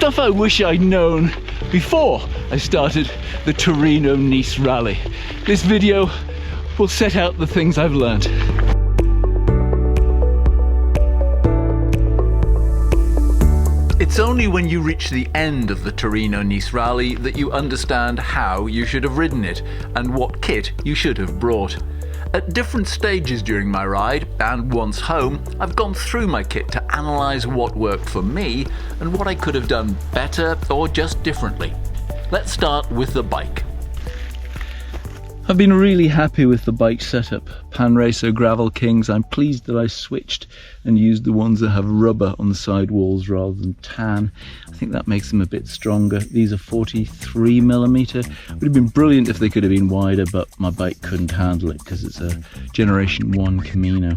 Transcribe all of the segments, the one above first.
Stuff I wish I'd known before I started the Torino-Nice rally. This video will set out the things I've learned. It's only when you reach the end of the Torino-Nice rally that you understand how you should have ridden it and what kit you should have brought. At different stages during my ride, and once home, I've gone through my kit to analyse what worked for me and what I could have done better or just differently. Let's start with the bike. I've been really happy with the bike setup. Panracer Gravel Kings. I'm pleased that I switched and used the ones that have rubber on the sidewalls rather than tan. I think that makes them a bit stronger. These are 43mm. Would have been brilliant if they could have been wider, but my bike couldn't handle it because it's a Generation 1 Camino.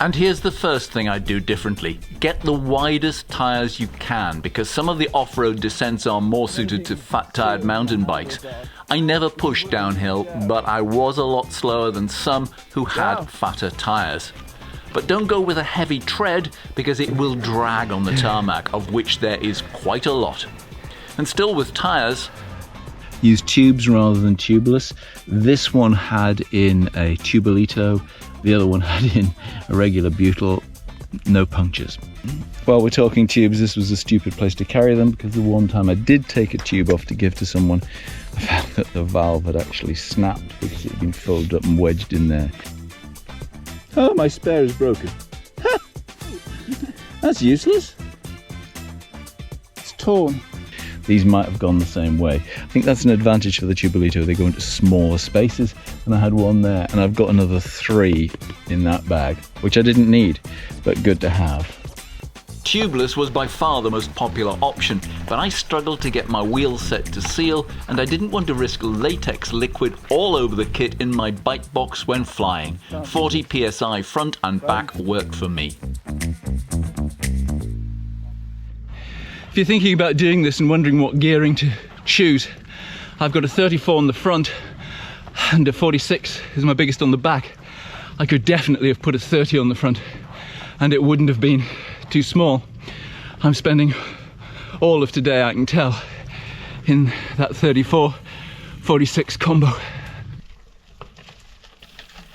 And here's the first thing I'd do differently. Get the widest tyres you can, because some of the off-road descents are more suited to fat-tyred mountain bikes. I never pushed downhill, but I was a lot slower than some who had fatter tyres. But don't go with a heavy tread, because it will drag on the tarmac, of which there is quite a lot. And still with tyres, use tubes rather than tubeless. This one had in a Tubelito, the other one had in a regular butyl, no punctures. While we're talking tubes, this was a stupid place to carry them, because the one time I did take a tube off to give to someone, I found that the valve had actually snapped because it had been filled up and wedged in there. Oh, my spare is broken. That's useless. It's torn. These might have gone the same way. I think that's an advantage for the Tubelito. They go into smaller spaces, and I had one there, and I've got another 3 in that bag, which I didn't need, but good to have. Tubeless was by far the most popular option, but I struggled to get my wheel set to seal, and I didn't want to risk latex liquid all over the kit in my bike box when flying. 40 psi front and back worked for me. If you're thinking about doing this and wondering what gearing to choose, I've got a 34 on the front and a 46 is my biggest on the back. I could definitely have put a 30 on the front and it wouldn't have been too small. I'm spending all of today, I can tell, in that 34-46 combo.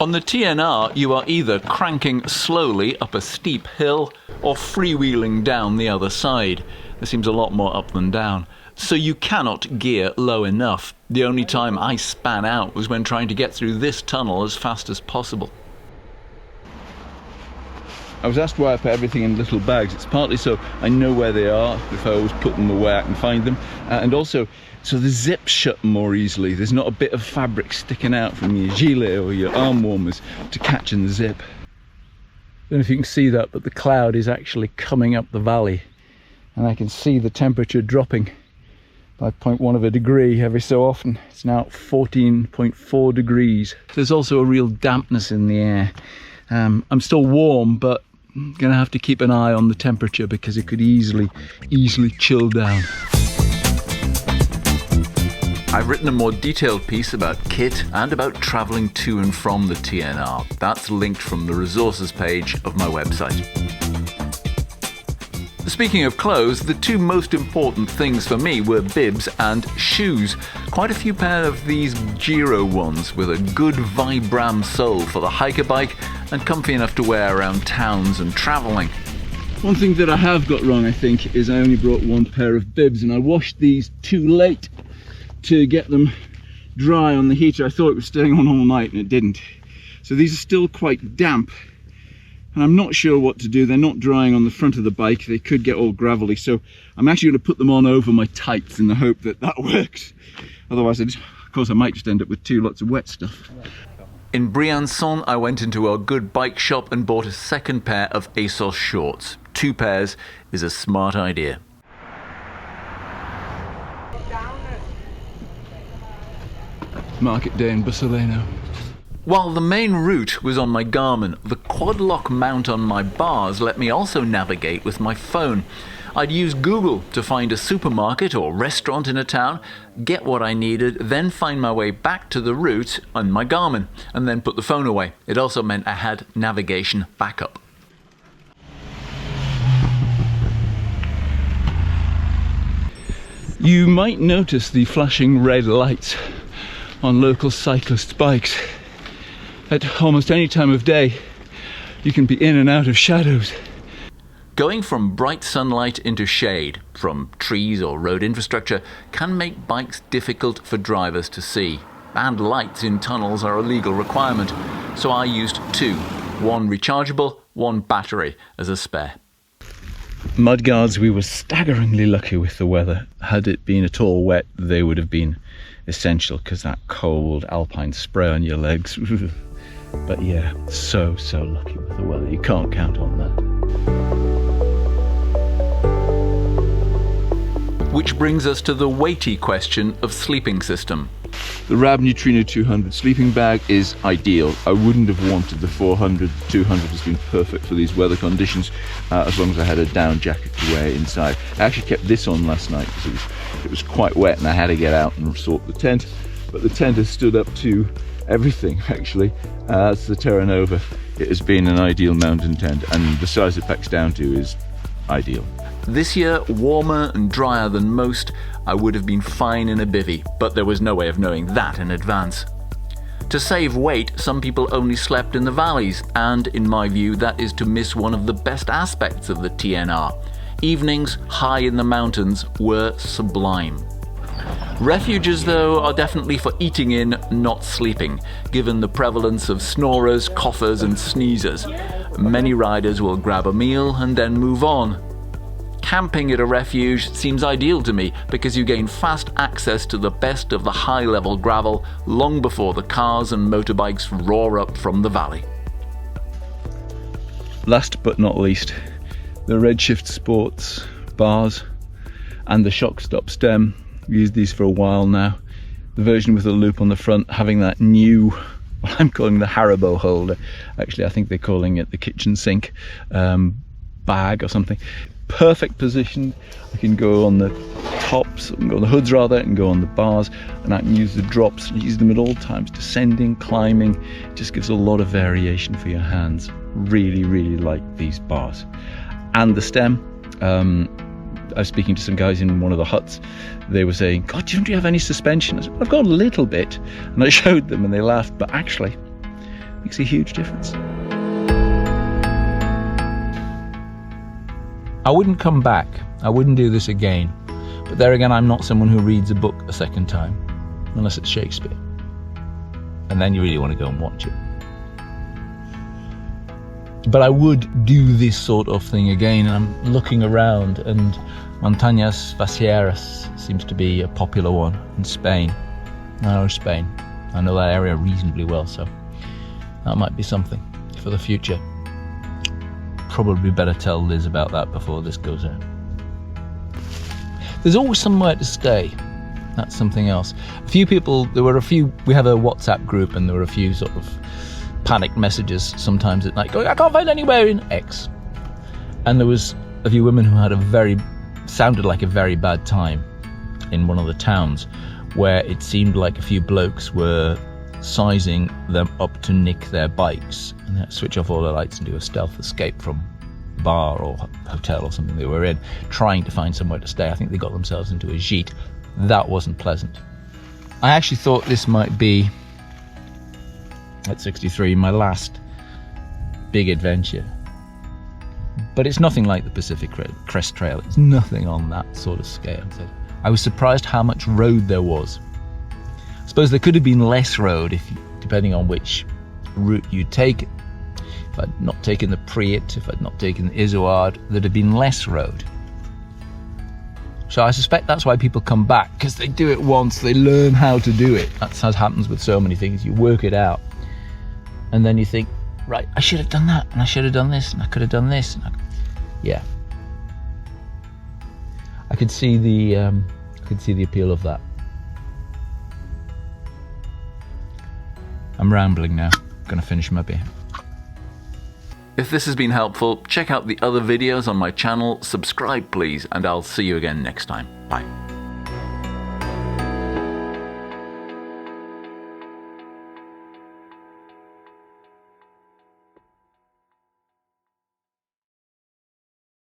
On the TNR, you are either cranking slowly up a steep hill or freewheeling down the other side. There seems a lot more up than down. So you cannot gear low enough. The only time I span out was when trying to get through this tunnel as fast as possible. I was asked why I put everything in little bags. It's partly so I know where they are, if I always put them away I can find them, and also so the zips shut more easily. There's not a bit of fabric sticking out from your gilet or your arm warmers to catch in the zip. I don't know if you can see that, but the cloud is actually coming up the valley, and I can see the temperature dropping by 0.1 of a degree every so often. It's now 14.4 degrees. There's also a real dampness in the air. I'm still warm, but I'm gonna have to keep an eye on the temperature because it could easily chill down. I've written a more detailed piece about kit and about travelling to and from the TNR. That's linked from the resources page of my website. Speaking of clothes, the 2 most important things for me were bibs and shoes. Quite a few pair of these Giro ones with a good Vibram sole for the hiker bike and comfy enough to wear around towns and travelling. One thing that I have got wrong, I think, is I only brought 1 pair of bibs, and I washed these too late to get them dry on the heater. I thought it was staying on all night and it didn't. So these are still quite damp. And I'm not sure what to do. They're not drying on the front of the bike. They could get all gravelly. So I'm actually going to put them on over my tights in the hope that that works. Otherwise, of course, I might just end up with 2 lots of wet stuff. In Briançon, I went into a good bike shop and bought a 2nd pair of ASOS shorts. 2 pairs is a smart idea. Market day in Bussoleno. While the main route was on my Garmin, the quad lock mount on my bars let me also navigate with my phone. I'd use Google to find a supermarket or restaurant in a town, get what I needed, then find my way back to the route on my Garmin, and then put the phone away. It also meant I had navigation backup. You might notice the flashing red lights on local cyclists' bikes. At almost any time of day, you can be in and out of shadows. Going from bright sunlight into shade, from trees or road infrastructure, can make bikes difficult for drivers to see. And lights in tunnels are a legal requirement, so I used two, one rechargeable, one battery as a spare. Mudguards, we were staggeringly lucky with the weather. Had it been at all wet, they would have been essential, because that cold alpine spray on your legs. But yeah, so lucky with the weather. You can't count on that. Which brings us to the weighty question of sleeping system. The Rab Neutrino 200 sleeping bag is ideal. I wouldn't have wanted the 400. The 200 has been perfect for these weather conditions, as long as I had a down jacket to wear inside. I actually kept this on last night because it was quite wet and I had to get out and sort the tent. But the tent has stood up to everything, actually. It's the Terra Nova. It has been an ideal mountain tent, and the size it packs down to is ideal. This year, warmer and drier than most, I would have been fine in a bivvy, but there was no way of knowing that in advance. To save weight, some people only slept in the valleys, and in my view, that is to miss one of the best aspects of the TNR. Evenings high in the mountains were sublime. Refuges, though, are definitely for eating in, not sleeping, given the prevalence of snorers, coughers and sneezers. Many riders will grab a meal and then move on. Camping at a refuge seems ideal to me because you gain fast access to the best of the high-level gravel long before the cars and motorbikes roar up from the valley. Last but not least, the Redshift Sports bars and the shock stop stem. I've used these for a while now. The version with the loop on the front having that new, what I'm calling the Haribo holder. Actually, I think they're calling it the kitchen sink bag or something. Perfect position. I can go on the tops, I can go on the hoods rather, and go on the bars, and I can use the drops, use them at all times, descending, climbing. It just gives a lot of variation for your hands. Really like these bars. And the stem, I was speaking to some guys in one of the huts. They were saying, God, don't you have any suspension? I said, I've got a little bit. And I showed them and they laughed, but actually, it makes a huge difference. I wouldn't come back. I wouldn't do this again. But there again, I'm not someone who reads a book a second time, unless it's Shakespeare. And then you really want to go and watch it. But I would do this sort of thing again, and I'm looking around, and Montañas Vacieras seems to be a popular one in Spain. I know Spain. I know that area reasonably well, so that might be something for the future. Probably better tell Liz about that before this goes out. There's always somewhere to stay. That's something else. We have a WhatsApp group, and there were a few sort of panicked messages sometimes at night going, I can't find anywhere in X. And there was a few women who had sounded like a very bad time in one of the towns, where it seemed like a few blokes were sizing them up to nick their bikes, and they had to switch off all the lights and do a stealth escape from bar or hotel or something they were in, trying to find somewhere to stay. I think they got themselves into a gîte. That wasn't pleasant. I actually thought this might be, at 63, my last big adventure. But it's nothing like the Pacific Crest Trail. It's nothing on that sort of scale. I was surprised how much road there was. I suppose there could have been less road depending on which route you take. If I'd not taken the Priet, if I'd not taken the Izoard, there'd have been less road. So I suspect that's why people come back, because they do it once, they learn how to do it. That's how it happens with so many things. You work it out, and then you think, right, I should have done that, and I should have done this, and I could have done this. Yeah. I could see the appeal of that. I'm rambling now. I'm going to finish my beer. If this has been helpful, check out the other videos on my channel, subscribe please, and I'll see you again next time. Bye.